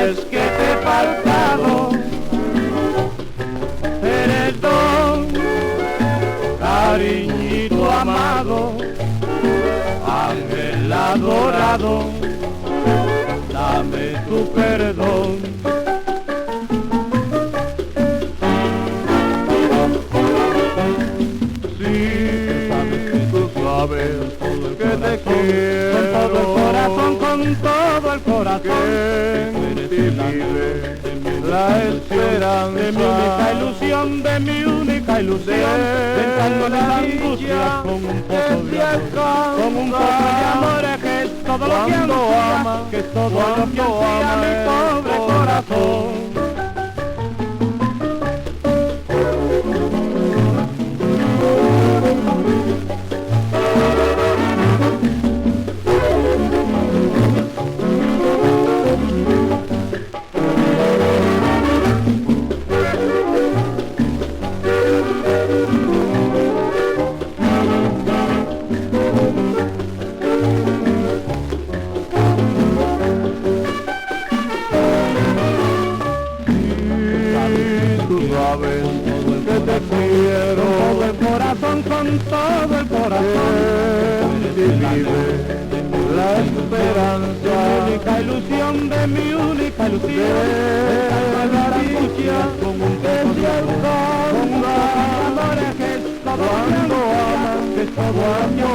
es que te he faltado, perdón, cariñito amado, ángel adorado, dame tu perdón. Que te quiero con todo el corazón, que vive la esperanza de mi única ilusión, de mi única ilusión, pensando en la angustia con un poco de amor, que es todo lo que ama, que es todo lo que ama mi pobre corazón. Que te quiero todo el corazón, con todo el corazón, que vive la esperanza, mi única ilusión, de mi única ilusión, de la angustia con un poco de amor, que es todo cuando ama, que es todo año